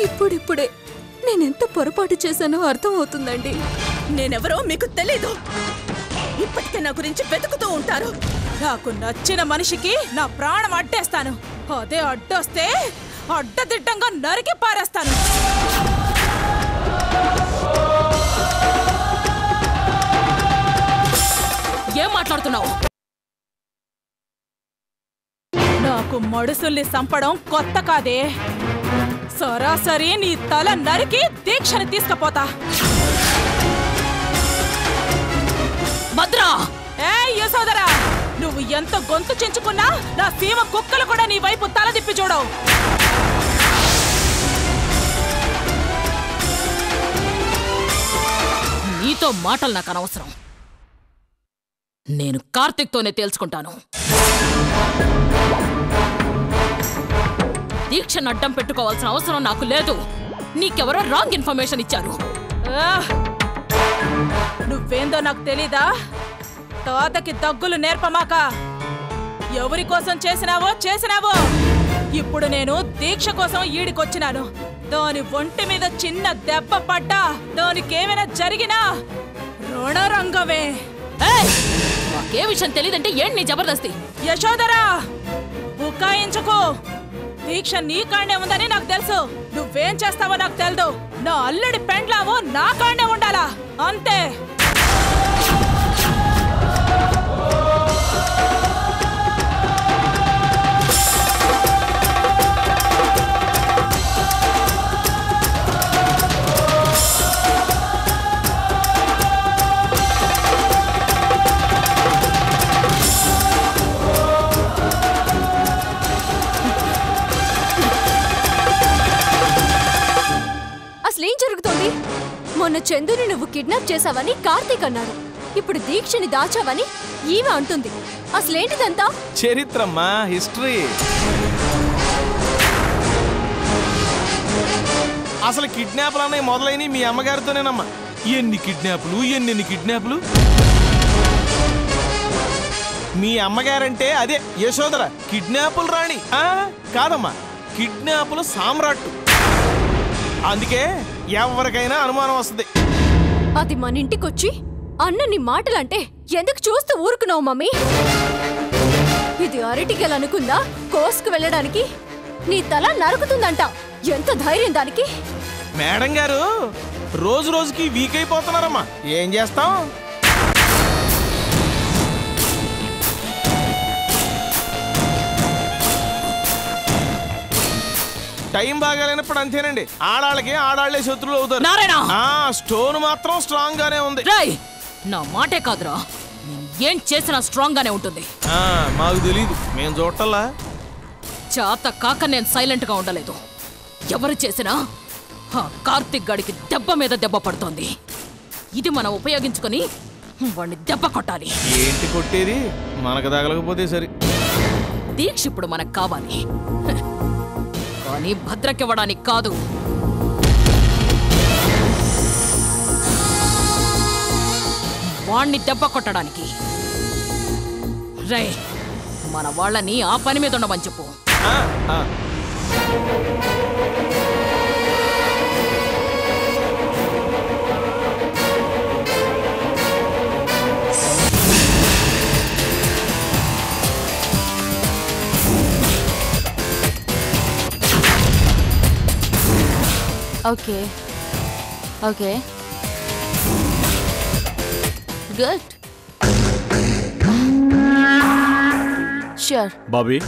ఇప్పుడిప్పుడే నేనెంత పొరపాటు చేశానో అర్థం అవుతుందండి. నేనెవరో మీకు తెలీదు. ఇప్పటికే నా గురించి వెతుకుతూ ఉంటారు. నాకు నచ్చిన మనిషికి నా ప్రాణం అడ్డేస్తాను. అదే అడ్డొస్తే అడ్డదిడ్డంగా నరికి పారేస్తాను. ఏం మాట్లాడుతున్నావు? నాకు మడుసుల్ని సంపడం కొత్త కాదే. సరాసరి నీ తల నరికి దీక్షని తీసుకుపోతా. భద్రా! ఏ యశోదరా, నువ్వు ఎంత గొంతు చించుకున్నా నా సీమ కుక్కలు కూడా నీ వైపు తల తిప్పి చూడవు. నీతో మాటలు నాకు అనవసరం. నేను కార్తిక్తోనే తేల్చుకుంటాను. దీక్షను అడ్డం పెట్టుకోవాల్సిన అవసరం నాకు లేదు. నీకెవరో రాంగ్ ఇన్ఫర్మేషన్ ఇచ్చారు. నువ్వేందో నాకు తెలీదా? తాతకి దగ్గులు నేర్పమాక. ఎవరి కోసం చేసినావో. ఇప్పుడు నేను దీక్ష కోసం ఈడికొచ్చినాను. దాని ఒంటి మీద చిన్న దెబ్బ పడ్డా, దానికేమైనా జరిగినా రుణరంగమే. నాకే విషయం తెలీదంటే ఏంటి నీ జబర్దస్తి? యశోదరా, బుకాయించుకో. దీక్ష నీ కాండే ఉందని నాకు తెలుసు. నువ్వేం చేస్తావో నాకు తెలదు. నా అల్లుడి పెండ్లావు నా కాండే ఉండాలా, అంతే. అసలేం జరుగుతోంది? మొన్న చందుని నువ్వు కిడ్నాప్ చేశావని కార్తీక్ అన్నాడు. ఇప్పుడు దీక్షని దాచావని ఈమె అంటుంది. అసలేంటిదంతా? చరిత్రమ్మా, హిస్టరీ. అసలు కిడ్నాప్లు అన్నవి మొదలైనవి మీ అమ్మగారితోనేనమ్మా. ఎన్ని కిడ్నాప్లు. మీ అమ్మగారంటే అదే యశోదర, కిడ్నాపులు రాణి. కాదమ్మా, కిడ్నాపులు సామ్రాట్టు. అందుకే ఎవరికైనా అనుమానం వస్తుంది. అది మన ఇంటికొచ్చి అన్న నీ మాటలంటే ఎందుకు చూస్తూ ఊరుకున్నావు మమ్మీ? ఇది అరటిగల్ అనుకుందా కోసుకు వెళ్ళడానికి? నీ తల నరుకుతుందంట. ఎంత ధైర్యం దానికి? మేడం గారు రోజు రోజుకి వీక్ అయిపోతున్నారమ్మా. ఏం చేస్తాం? టైం బాగాలేనప్పుడు అంతేనండి. ఆడాళ్లే శత్రువులు అవుతారు. స్టోన్ మాత్రం స్ట్రాంగ్ గానే ఉంది. నా మాటే కాదురా, ఏం చేసినా స్ట్రాంగ్ గానే ఉంటుంది. మాకు తెలీదు, మేము చూడటల్లా. చాత కాక నేను సైలెంట్ గా ఉండలేదు. ఎవరు చేసినా కార్తిక్ గడికి దెబ్బ మీద దెబ్బ పడుతోంది. ఇది మనం ఉపయోగించుకొని వాడిని దెబ్బ కొట్టాలి. ఏంటి కొట్టేది? మనకు తగలకపోతే సరి. దీక్ష ఇప్పుడు మనకు కావాలి, కానీ భద్రకివ్వడానికి కాదు. వాణ్ణి దెబ్బ కొట్టడానికి. రే, మన వాళ్ళని ఆ పని మీద ఉండమని చెప్పు. Okay okay good sure. Bobby,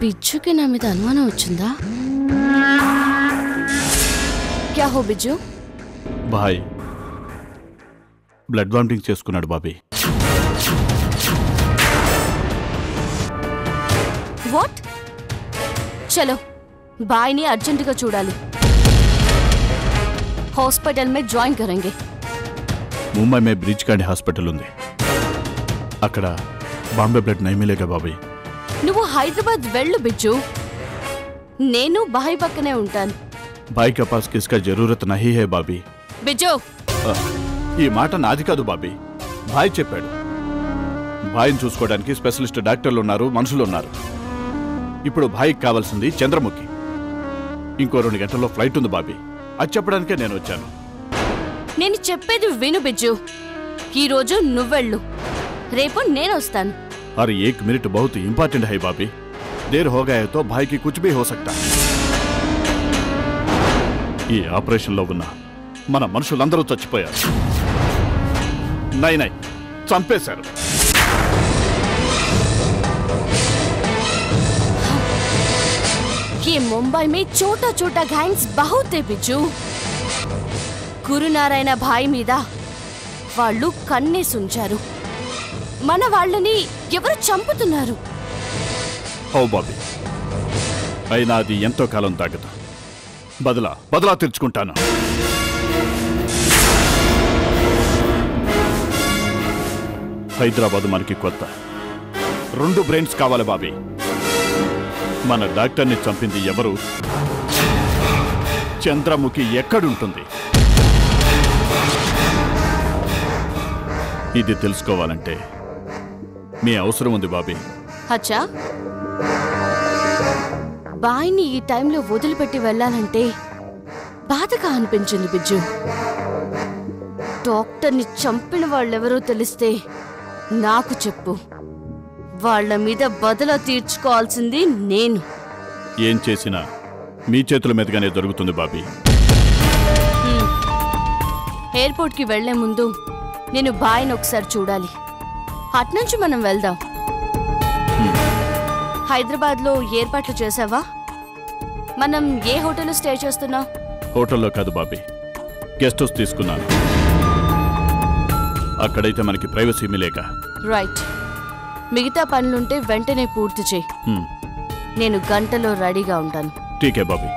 బిజ్జుకి నా మీద అనుమానం వచ్చిందా? క్యా హో బిజ్జు? బాయ్ బ్లడ్ వామిటింగ్ చేసుకున్నాడు బాబీ. వాట్? చలో బాయ్ని అర్జెంటుగా చూడాలి. హాస్పిటల్ మే జాయిన్ కరెంగే. ముంబై మే బ్రిజ్ కాండి హాస్పిటల్ ఉంది, అక్కడ బాంబే బ్లడ్ నై మిలేగా బాబాయ్. నువ్వు హైదరాబాద్ వెళ్ళు బిజ్జు, నేను బాయ్ పక్కనే ఉంటాను. బాయ్ కే పాస్ కిస్కా జరూరత్ నహీ హై బాబీ. బిజ్జు, ఈ మాట నాది కాదు బాబీ, బాయ్ చెప్పాడు. బాయ్ని చూసుకోవడానికి స్పెషలిస్ట్ డాక్టర్లు ఉన్నారు, మనుషులు ఉన్నారు. ఇప్పుడు భాయికి కావాల్సింది చంద్రముఖి. ఇంకో 2 గంటల్లో ఫ్లైట్ ఉంది బాబీ. అది చెప్పడానికే నేను వచ్చాను. నేను చెప్పేది విను బిజ్జు. ఈరోజు నువ్వెళ్ళు, రేపు నేను వస్తాను. अरे 1 मिनट बहुत इंपॉर्टेंट है बाबी. देर हो गया तो भाई की कुछ भी हो सकता है. ఈ ఆపరేషన్లో ఉన్న మన మనుషులందరూ చచ్చిపోయారు. నై చంపేశారు. ये मुंबई में छोटा छोटा गैंग्स बहुत है बिज्जू. గురునారాయణ భాయ్ మీద వాళ్ళు కన్నేసుంచారు. మన వాళ్ళని ఎవరు చంపుతున్నారు? ఓ బాబీ, అయినా అది ఎంతో కాలం తాగదు. బదలా తీర్చుకుంటాను. హైదరాబాద్ మనకి కొత్త. 2 బ్రెయిన్స్ కావాలి బాబీ. మన డాక్టర్ని చంపింది ఎవరు? చంద్రముఖి ఎక్కడుంటుంది? ఇది తెలుసుకోవాలంటే మీ అవసరం ఉంది బాబీ. అచ్చా, బాయ్ని ఈ టైంలో వదిలిపెట్టి వెళ్ళాలంటే బాధగా అనిపించింది బిజ్జు. డాక్టర్ని చంపిన వాళ్ళెవరో తెలిస్తే నాకు చెప్పు. వాళ్ళ మీద బదులా తీర్చుకోవాల్సింది నేను. ఏం చేసినా మీ చేతుల మీదుగానే దొరుకుతుంది బాబీ. ఎయిర్పోర్ట్కి వెళ్లే ముందు నేను బాయ్ని ఒకసారి చూడాలి. అట్నుంచి మనం వెళ్దాం. హైదరాబాద్లో ఏర్పాట్లు చేసావా? మనం ఏ హోటల్లో స్టే చేస్తున్నాం? హోటల్లో కాదు బాబీ, గెస్ట్ హౌస్ తీసుకున్నాను. అక్కడైతే మనకి ప్రైవసీ మిలేక. రైట్. మిగతా పనులుంటే వెంటనే పూర్తి చేయి. నేను గంటలో రెడీగా ఉంటాను. ఠీకే బాబీ,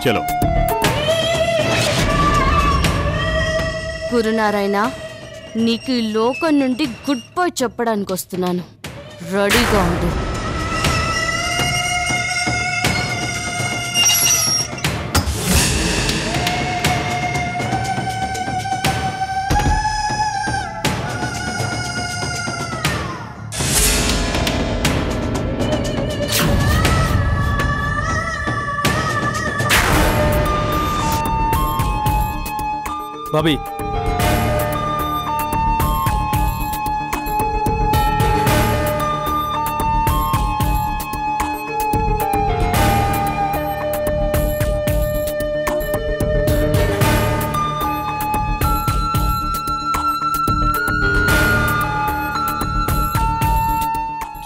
చలో. గురునారాయణ, నీకు ఈ లోకం నుండి గుడ్ బై చెప్పడానికి వస్తున్నాను. రెడీగా ఉండు. బాబీ,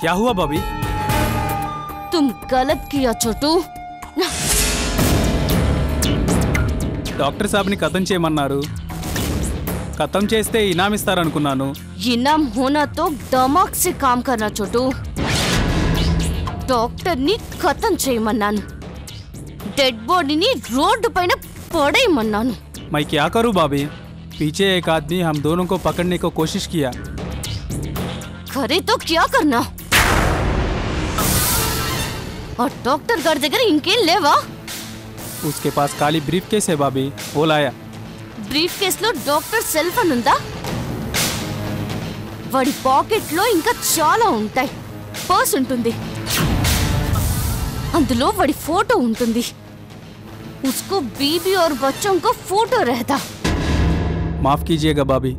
क्या हुआ बाबी? तुम गलत किया छोटू. డాక్టర్ సాబ్ని ఖతం చేయమన్నారు. ఖతం చేస్తే ఇనామ్ ఇస్తారనుకున్నాను. इनाम होना तो दिमाग से काम करना छोटू. డాక్టర్ని ఖతం చేయమన్నాను. డెడ్ బాడీని రోడ్డు పైన పడేయమన్నాను. मैं क्या करूं बाबी? पीछे एक आदमी हम दोनों को पकड़ने को कोशिश किया. करे तो क्या करना? और डॉक्टर गार దగ్గర ఇంకేం లేవా? उसके पास काली ब्रीफ केस है बाबी, वो लाया. బ్రీఫ్ కేసులో డాక్టర్ సెల్ ఫోన్ ఉందా? వాడి పాకెట్లో ఇంకా చాలా ఉంటాయి. పర్స్ ఉంటుంది, అందులో వాడి ఫోటో ఉంటుంది. उसको बीबी और बच्चों को फोटो रहता. माफ कीजिएगा बाबी,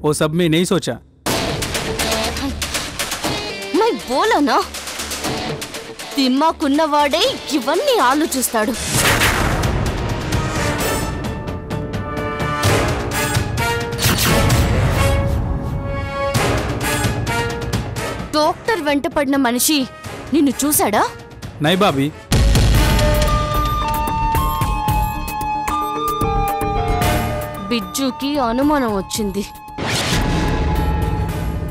वो सब में नहीं सोचा. मैं बोला ना, దిమ్మాకున్నవాడే ఇవన్నీ ఆలోచిస్తాడు. డాక్టర్ వెంట పడిన మనిషి నిన్ను చూశాడా? नहीं बाबी. బిజ్జుకి అనుమానం వచ్చింది.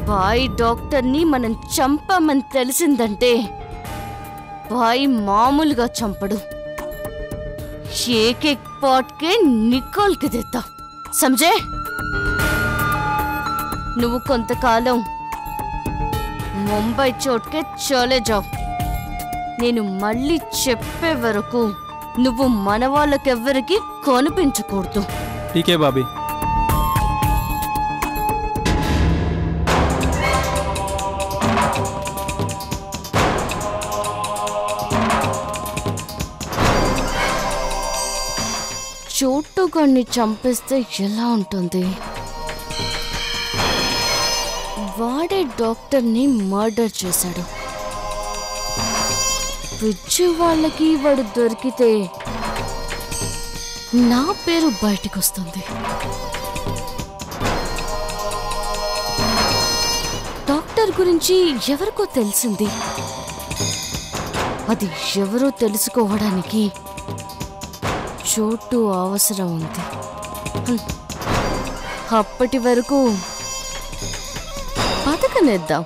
బాయ్ డాక్టర్ని మనం చంపమని తెలిసిందంటే బాయ్ మామూలుగా చంపడు. एक एक पॉट के निकाल के देता. समझे? నువ్వు కొంతకాలం ముంబై చోట్కే చలే జావ్. నేను మళ్ళీ చెప్పే వరకు నువ్వు మన వాళ్ళకెవ్వరికి కనిపించకూడదు. ठीक है बाबी. చోటుగాన్ని చంపేస్తే ఎలా ఉంటుంది? వాడే డాక్టర్ని మర్డర్ చేశాడు. విజ్జు వాళ్ళకి వాడు దొరికితే నా పేరు బయటికొస్తుంది. డాక్టర్ గురించి ఎవరికో తెలిసింది. అది ఎవరో తెలుసుకోవడానికి చోటు అవసరం ఉంది. అప్పటి వరకు బతకనిద్దాం.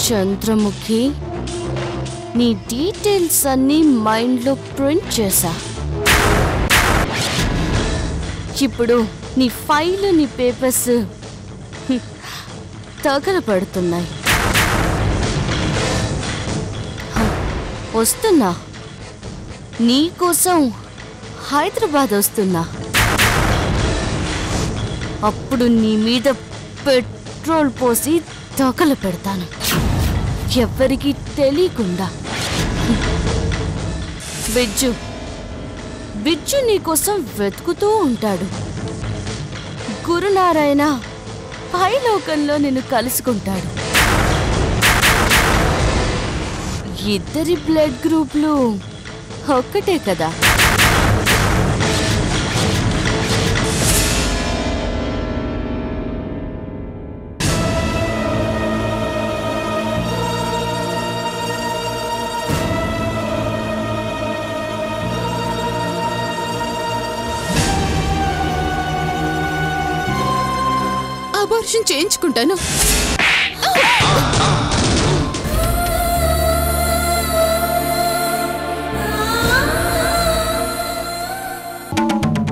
చంద్రముఖి, నీ డీటెయిల్స్ అన్నీ మైండ్లో ప్రింట్ చేశా. ఇప్పుడు నీ ఫైల్, నీ పేపర్స్ తగలపడుతున్నాయి. వస్తున్నా, నీకోసం హైదరాబాద్ వస్తున్నా. అప్పుడు నీ మీద పెట్రోల్ పోసి తగల పెడతాను, ఎవ్వరికీ తెలియకుండా. బిజ్జు నీకోసం వెతుకుతూ ఉంటాడు. గురునారాయణ పైలోకంలో నిన్ను కలుసుకుంటాడు. ఇద్దరి బ్లడ్ గ్రూప్లు ఒక్కటే కదా. అబార్షన్ చేయించుకుంటాను.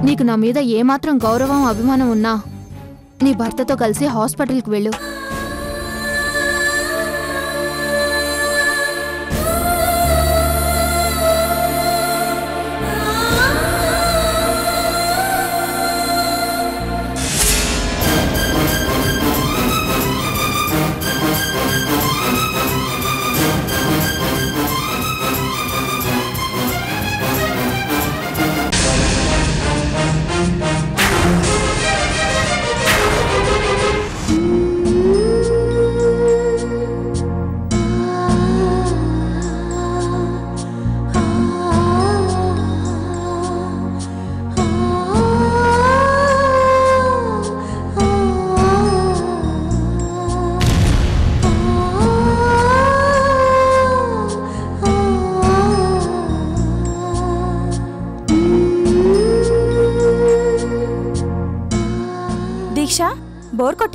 నీకు నా మీద ఏమాత్రం గౌరవం, అభిమానం ఉన్నా నీ భర్తతో కలిసి హాస్పిటల్కి వెళ్ళు.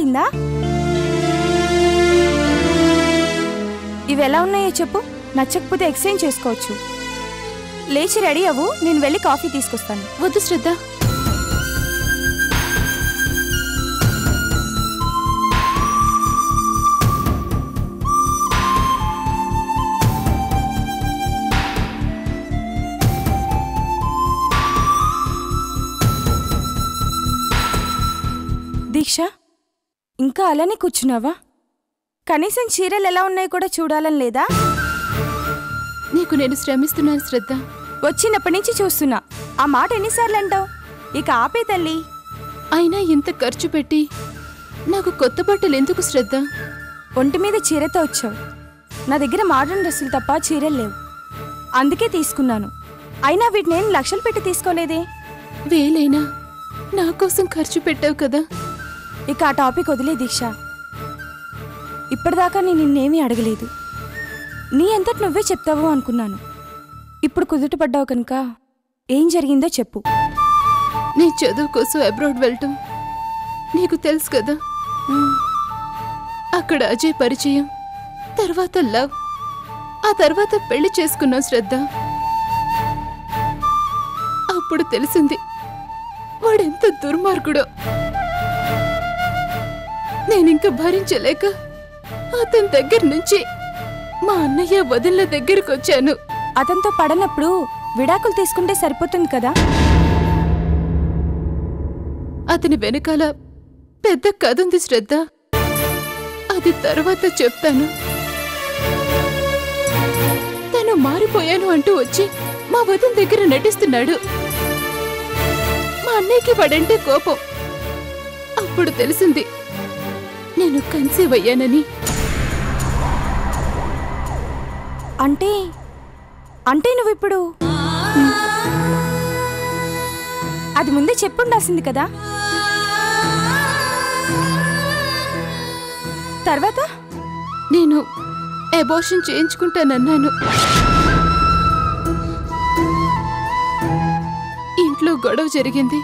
అర్థమైందా? ఇవి ఎలా ఉన్నాయో చెప్పు, నచ్చకపోతే ఎక్స్చేంజ్ చేసుకోవచ్చు. లేచి రెడీ అవ్వు, నేను వెళ్ళి కాఫీ తీసుకొస్తాను. వద్దు శ్రద్ధ, దీక్ష, ఇంకా అలానే కూర్చున్నావా? కనీసం చీరలు ఎలా ఉన్నాయో కూడా చూడాలని లేదా? నీకు నేను శ్రమిస్తున్నాను శ్రద్ధ. వచ్చినప్పటి నుంచి చూస్తున్నా. ఆ మాట ఎన్నిసార్లు అంటావు? ఇక ఆపే తల్లి. అయినా ఇంత ఖర్చు పెట్టి నాకు కొత్త బట్టలు ఎందుకు శ్రద్ధ? ఒంటి మీద చీరతో వచ్చావు. నా దగ్గర మోడర్న్ డ్రెస్సులు తప్ప చీరలు లేవు, అందుకే తీసుకున్నాను. అయినా వీటిని నేను లక్షలు పెట్టి తీసుకోలేదే. వేలైనా నా కోసం ఖర్చు పెట్టావు కదా. ఇక ఆ టాపిక్ వదిలే దీక్ష. ఇప్పటిదాకా నేను నిన్నేమీ అడగలేదు. నీ అంతటి నువ్వే చెప్తావు అనుకున్నాను. ఇప్పుడు కుదుటపడ్డావు కనుక ఏం జరిగిందో చెప్పు. నీ చదువు కోసం అబ్రాడ్ వెళ్ళటం నీకు తెలుసు కదా. అక్కడ అజయ్ పరిచయం, తర్వాత లవ్, ఆ తర్వాత పెళ్లి చేసుకున్నావు శ్రద్ధ. అప్పుడు తెలిసింది వాడెంత దుర్మార్గుడో. నేనింక భరించలేక అతని దగ్గర నుంచి మా అన్నయ్య వదిన దగ్గరకు వచ్చాను. అతనితో పడనప్పుడు విడాకులు తీసుకుంటే సరిపోతుంది కదా. అతని వెనకాల పెద్ద కథ ఉంది శ్రద్ధ, అది తర్వాత చెప్తాను. తను మారిపోయాను అంటూ వచ్చి మా వదిన దగ్గర నటిస్తున్నాడు. మా అన్నయ్యకి వాడంటే కోపం. అప్పుడు తెలిసింది నేను కన్సీవ్ అయ్యానని. అంటే నువ్విప్పుడు అది ముందే చెప్పుండాల్సింది కదా. తర్వాత నేను అబార్షన్ చేయించుకుంటానన్నాను. ఇంట్లో గొడవ జరిగింది.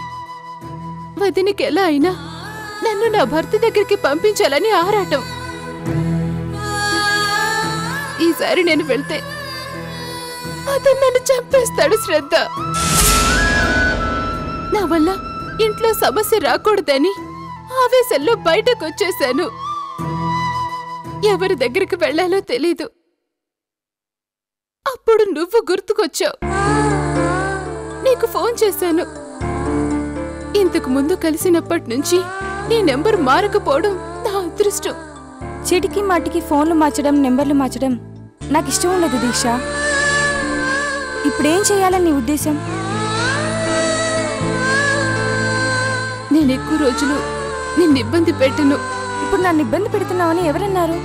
వదినికి ఎలా అయినా నన్ను నా భర్త దగ్గరికి పంపించాలని ఆరాటం. ఈసారి నేను వెళ్తే అతను నన్ను చంపేస్తాడు శ్రద్ధ. నా వల్ల ఇంట్లో సమస్య రాకూడదని ఆవేశంలో బయటకు వచ్చేశాను. ఎవరి దగ్గరికి వెళ్లాలో తెలీదు. అప్పుడు నువ్వు గుర్తుకొచ్చావు. నీకు ఫోన్ చేశాను. ఇంతకు ముందు కలిసినప్పటి నుంచి నీ నెంబర్ మారకపోవడం నా అదృష్టం. చీటికి మాటికి ఫోన్లు మార్చడం, నెంబర్లు మార్చడం నాకు ఇష్టం ఉండదు దీక్ష. ఇప్పుడేం చేయాలని నీ ఉద్దేశం? నేను ఎక్కువ రోజులు నిన్ను ఇబ్బంది పెట్టను. ఇప్పుడు నన్ను ఇబ్బంది పెడుతున్నావని ఎవరన్నారు?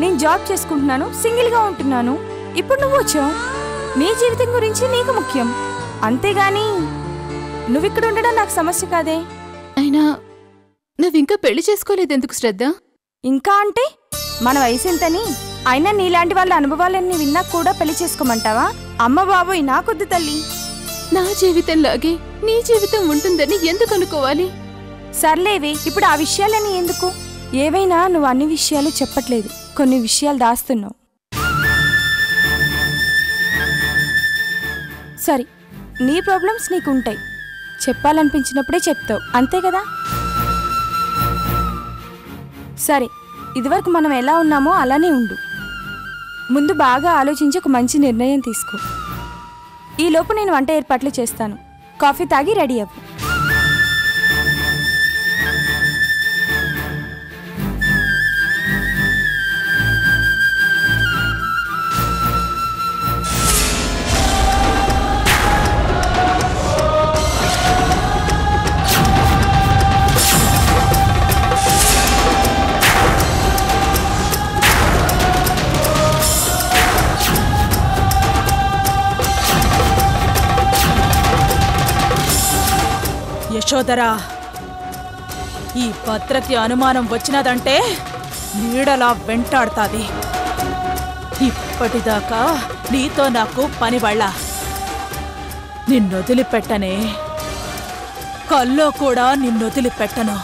నేను జాబ్ చేసుకుంటున్నాను, సింగిల్గా ఉంటున్నాను. ఇప్పుడు నువ్వు వచ్చావు. నీ జీవితం గురించి నీకు ముఖ్యం, అంతేగాని నువ్విక్కడ ఉండడం నాకు సమస్య కాదే. అయినా నువ్వింకా పెళ్లి చేసుకోలేదెందుకు శ్రద్ధ? ఇంకా అంటే మన వయసు ఎంతని? అయినా నీలాంటి వాళ్ళ అనుభవాలన్నీ విన్నా కూడా పెళ్లి చేసుకోమంటావా? అమ్మ బాబోయ్, నాకొద్దు తల్లి. నా జీవితంలాగే నీ జీవితం ఉంటుందని ఎందుకు అనుకోవాలి? సర్లేవే, ఇప్పుడు ఆ విషయాలని ఎందుకు? ఏవైనా నువ్వు అన్ని విషయాలు చెప్పట్లేదు, కొన్ని విషయాలు దాస్తున్నావు. సరే, నీ ప్రాబ్లమ్స్ నీకుంటాయి, చెప్పాలనిపించినప్పుడే చెప్తావు, అంతే కదా? సరే, ఇదివరకు మనం ఎలా ఉన్నామో అలానే ఉండు. ముందు బాగా ఆలోచించి ఒక మంచి నిర్ణయం తీసుకో. ఈలోపు నేను వంట ఏర్పాట్లు చేస్తాను. కాఫీ తాగి రెడీ అవ్వు. యశోదరా, ఈ భద్రకి అనుమానం వచ్చినదంటే నీడలా వెంటాడుతాది. ఇప్పటిదాకా నీతో నాకు పనివాళ్ళ, నిన్నొదిలిపెట్టనే, కల్లో కూడా నిన్నొదిలిపెట్టను.